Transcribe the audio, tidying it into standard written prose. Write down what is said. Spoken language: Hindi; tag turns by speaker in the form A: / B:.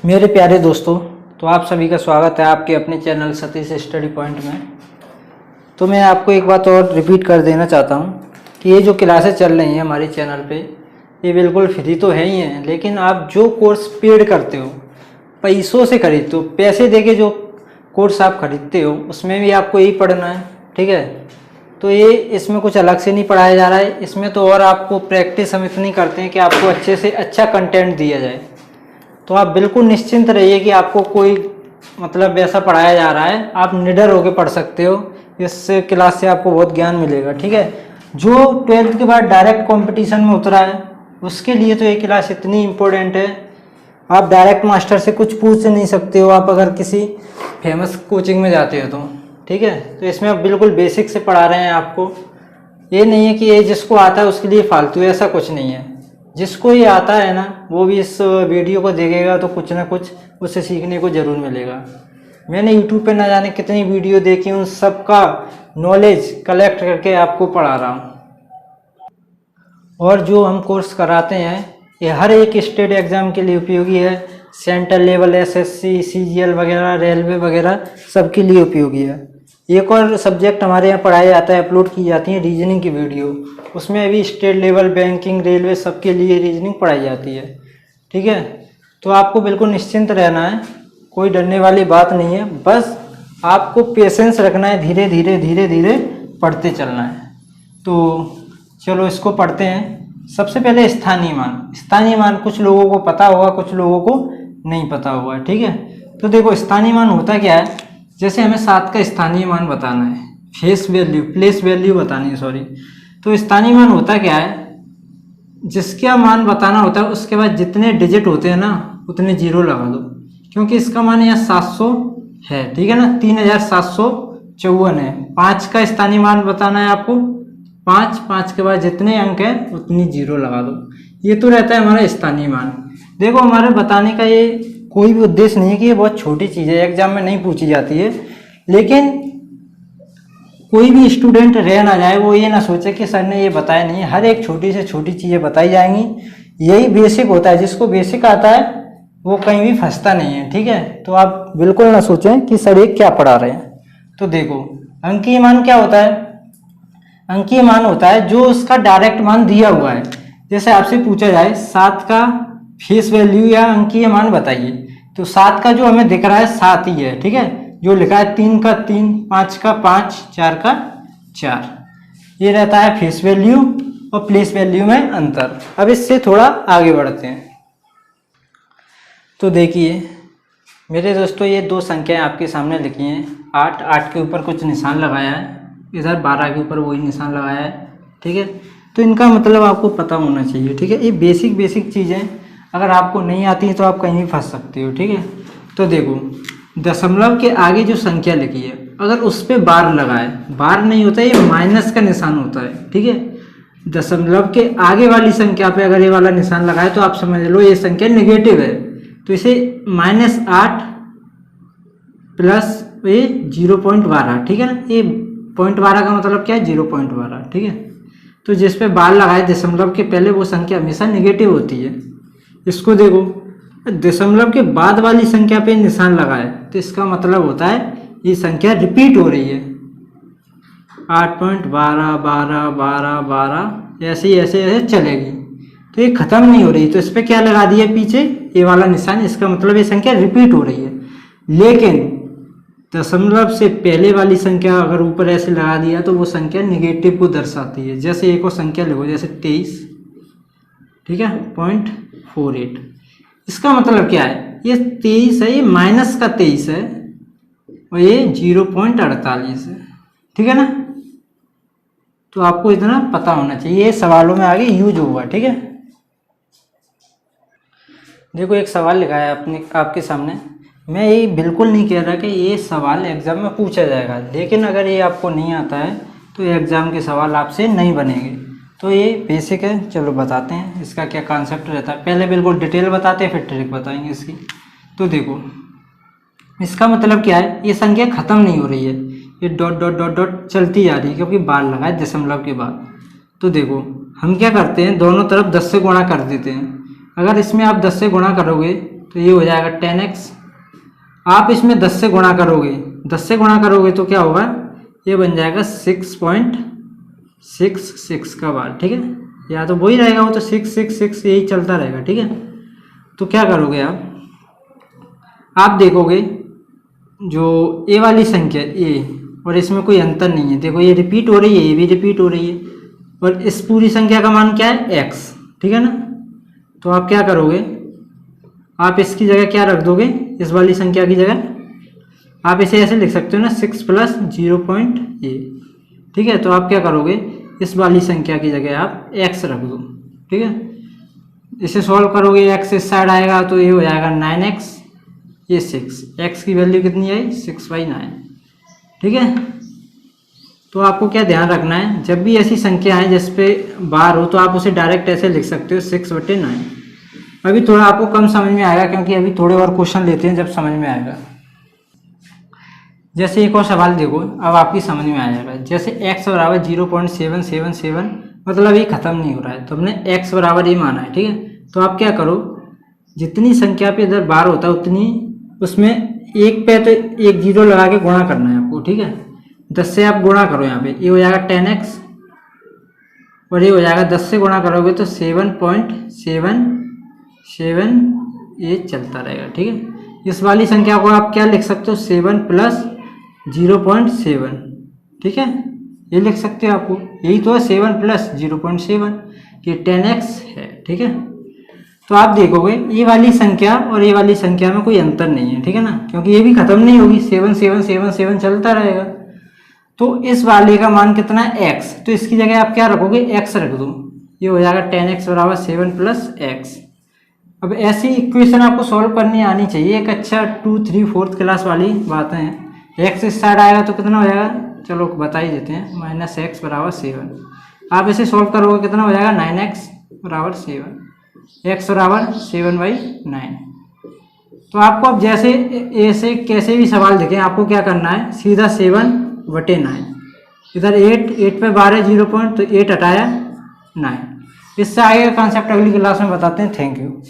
A: मेरे प्यारे दोस्तों, तो आप सभी का स्वागत है आपके अपने चैनल सतीश स्टडी पॉइंट में। तो मैं आपको एक बात और रिपीट कर देना चाहता हूँ कि ये जो क्लासेस चल रही हैं हमारे चैनल पे, ये बिल्कुल फ्री तो है ही हैं, लेकिन आप जो कोर्स पेड करते हो, पैसों से खरीदते हो, पैसे देके जो कोर्स आप खरीदते हो उसमें भी आपको यही पढ़ना है, ठीक है। तो ये इसमें कुछ अलग से नहीं पढ़ाया जा रहा है, इसमें तो और आपको प्रैक्टिस हम इतनी करते हैं कि आपको अच्छे से अच्छा कंटेंट दिया जाए। तो आप बिल्कुल निश्चिंत रहिए कि आपको कोई मतलब वैसा पढ़ाया जा रहा है, आप निडर होकर पढ़ सकते हो। इस क्लास से आपको बहुत ज्ञान मिलेगा, ठीक है। जो 12th के बाद डायरेक्ट कंपटीशन में उतरा है उसके लिए तो ये क्लास इतनी इम्पोर्टेंट है। आप डायरेक्ट मास्टर से कुछ पूछ नहीं सकते हो, आप अगर किसी फेमस कोचिंग में जाते हो तो, ठीक है। तो इसमें आप बिल्कुल बेसिक से पढ़ा रहे हैं आपको। ये नहीं है कि ये जिसको आता है उसके लिए फालतू, ऐसा कुछ नहीं है। जिसको ये आता है ना, वो भी इस वीडियो को देखेगा तो कुछ ना कुछ उससे सीखने को ज़रूर मिलेगा। मैंने यूट्यूब पे ना जाने कितनी वीडियो देखी, उन सब का नॉलेज कलेक्ट करके आपको पढ़ा रहा हूँ। और जो हम कोर्स कराते हैं ये हर एक स्टेट एग्ज़ाम के लिए उपयोगी है। सेंट्रल लेवल, एसएससी, सीजीएल वगैरह, रेलवे वगैरह सबके लिए उपयोगी है। एक और सब्जेक्ट हमारे यहाँ पढ़ाया जाता है, अपलोड की जाती है रीजनिंग की वीडियो, उसमें अभी स्टेट लेवल, बैंकिंग, रेलवे सबके लिए रीजनिंग पढ़ाई जाती है, ठीक है। तो आपको बिल्कुल निश्चिंत रहना है, कोई डरने वाली बात नहीं है। बस आपको पेशेंस रखना है, धीरे धीरे धीरे धीरे पढ़ते चलना है। तो चलो इसको पढ़ते हैं। सबसे पहले स्थानीय मान। स्थानीय मान कुछ लोगों को पता होगा, कुछ लोगों को नहीं पता होगा, ठीक है। तो देखो स्थानीय मान होता क्या है। जैसे हमें 7 का स्थानीय मान बताना है, प्लेस वैल्यू बतानी है, सॉरी। तो स्थानीय मान होता क्या है, जिसका मान बताना होता है उसके बाद जितने डिजिट होते हैं ना उतने जीरो लगा दो, क्योंकि इसका मान यहाँ 700 है, ठीक है ना। 3754 है। 5 का स्थानीय मान बताना है आपको, 5 के बाद जितने अंक है उतनी जीरो लगा दो। ये तो रहता है हमारा स्थानीय मान। देखो हमारे बताने का ये कोई भी उद्देश्य नहीं है कि ये बहुत छोटी चीज़ है, एग्जाम में नहीं पूछी जाती है, लेकिन कोई भी स्टूडेंट रह ना जाए, वो ये ना सोचे कि सर ने ये बताया नहीं। हर एक छोटी से छोटी चीज़ें बताई जाएंगी, यही बेसिक होता है। जिसको बेसिक आता है वो कहीं भी फंसता नहीं है, ठीक है। तो आप बिल्कुल ना सोचें कि सर ये क्या पढ़ा रहे हैं। तो देखो अंकीय मान क्या होता है। अंकीय मान होता है जो उसका डायरेक्ट मान दिया हुआ है। जैसे आपसे पूछा जाए 7 का फेस वैल्यू या अंकीय मान बताइए, तो 7 का जो हमें दिख रहा है 7 ही है, ठीक है। जो लिखा है 3 का 3, 5 का 5, 4 का 4, ये रहता है फेस वैल्यू और प्लेस वैल्यू में अंतर। अब इससे थोड़ा आगे बढ़ते हैं। तो देखिए मेरे दोस्तों, ये दो संख्याएं आपके सामने लिखी हैं। 8 के ऊपर कुछ निशान लगाया है, इधर 12 के ऊपर वही निशान लगाया है, ठीक है। तो इनका मतलब आपको पता होना चाहिए, ठीक है। ये बेसिक चीज़ें अगर आपको नहीं आती है तो आप कहीं भी फंस सकते हो, ठीक है। तो देखो दशमलव के आगे जो संख्या लिखी है, अगर उस पर बार लगाए, बार नहीं होता, ये माइनस का निशान होता है, ठीक है। दशमलव के आगे वाली संख्या पे अगर ये वाला निशान लगाए तो आप समझ लो ये संख्या नेगेटिव है। तो इसे -8 प्लस ये 0.12, ठीक है ना। ये 0.12 का मतलब क्या है, 0.12, ठीक है। तो जिस पे बार लगाए दशमलव के पहले, वो संख्या हमेशा नेगेटिव होती है। इसको देखो, दशमलव के बाद वाली संख्या पे निशान लगाए तो इसका मतलब होता है ये संख्या रिपीट हो रही है। 8.12, 12, 12, 12, ऐसे ऐसे चलेगी, तो ये खत्म नहीं हो रही। तो इस पर क्या लगा दिया पीछे, ये वाला निशान, इसका मतलब ये संख्या रिपीट हो रही है। लेकिन दशमलव से पहले वाली संख्या अगर ऊपर ऐसे लगा दिया तो वो संख्या निगेटिव को दर्शाती है। जैसे एक और संख्या लिखो, जैसे 23, ठीक है, 0.48। इसका मतलब क्या है, ये 23 है, ये माइनस का 23 है, और ये 0.48 है, ठीक है ना। तो आपको इतना पता होना चाहिए, ये सवालों में आगे यूज होगा, ठीक है। देखो एक सवाल लिखा है आपके सामने। मैं ये बिल्कुल नहीं कह रहा कि ये सवाल एग्ज़ाम में पूछा जाएगा, लेकिन अगर ये आपको नहीं आता है तो एग्ज़ाम के सवाल आपसे नहीं बनेंगे। तो ये बेसिक है, चलो बताते हैं इसका क्या कॉन्सेप्ट रहता है। पहले बिल्कुल डिटेल बताते हैं, फिर ट्रिक बताएंगे इसकी। तो देखो इसका मतलब क्या है, ये संख्या ख़त्म नहीं हो रही है, ये डॉट डॉट डॉट डॉट चलती जा रही है, क्योंकि बार लगाए दशमलव के बाद। तो देखो हम क्या करते हैं, दोनों तरफ 10 से गुणा कर देते हैं। अगर इसमें आप 10 से गुणा करोगे तो ये हो जाएगा 10x। आप इसमें 10 से गुणा करोगे, 10 से गुणा करोगे तो क्या होगा, ये बन जाएगा 6.66 का बार, ठीक है। या तो वही रहेगा, वो तो 666 यही चलता रहेगा, ठीक है। तो क्या करोगे आप देखोगे जो ए वाली संख्या ए और इसमें कोई अंतर नहीं है, देखो ये रिपीट हो रही है, ये भी रिपीट हो रही है, और इस पूरी संख्या का मान क्या है, x, ठीक है ना। तो आप क्या करोगे, आप इसकी जगह क्या रख दोगे, इस वाली संख्या की जगह आप इसे ऐसे लिख सकते हो ना, 6 + 0.a, ठीक है। तो आप क्या करोगे, इस वाली संख्या की जगह आप x रख दो, ठीक है। इसे सॉल्व करोगे, x इस साइड आएगा तो ये हो जाएगा 9x, ये 6, x की वैल्यू कितनी आई, 6/9, ठीक है। तो आपको क्या ध्यान रखना है, जब भी ऐसी संख्या है जिस पे बार हो तो आप उसे डायरेक्ट ऐसे लिख सकते हो 6/9। अभी थोड़ा आपको कम समझ में आएगा, क्योंकि अभी थोड़े और क्वेश्चन लेते हैं जब समझ में आएगा। जैसे एक और सवाल देखो, अब आपकी समझ में आ जाएगा। जैसे x = 0.777, मतलब ये खत्म नहीं हो रहा है, तो हमने x = ये माना है, ठीक है। तो आप क्या करो, जितनी संख्या पे इधर बार होता है उतनी उसमें एक पे तो एक 0 लगा के गुणा करना है आपको, ठीक है। 10 से आप गुणा करो, यहाँ पे ये हो जाएगा 10x, और ये हो जाएगा 10 से गुणा करोगे तो 7.77 ये चलता रहेगा, ठीक है। इस वाली संख्या को आप क्या लिख सकते हो, 7 + 0.7, ठीक है, ये लिख सकते हो। आपको यही तो है 7 + 0.7, ये 10x है, ठीक है। तो आप देखोगे ये वाली संख्या और ये वाली संख्या में कोई अंतर नहीं है, ठीक है ना, क्योंकि ये भी खत्म नहीं होगी, 7 7 7 7 चलता रहेगा। तो इस वाले का मान कितना है, x, तो इसकी जगह आप क्या रखोगे, x रख दो, ये हो जाएगा 10x = 7 + x। अब ऐसी इक्वेशन आपको सॉल्व करनी आनी चाहिए, एक अच्छा 2, 3, 4th क्लास वाली बातें हैं। x इस साइड आएगा तो कितना हो जाएगा, चलो बता ही देते हैं, -x = 7। आप इसे सॉल्व करोगे कितना हो जाएगा, 9x = 7, x = 7/9। तो आपको अब जैसे ऐसे कैसे भी सवाल देखें, आपको क्या करना है, सीधा 7/9, इधर 8 पे 12 0 पॉइंट, तो 8 हटाया 9। इससे आगे का कॉन्सेप्ट अगली क्लास में बताते हैं। Thank you.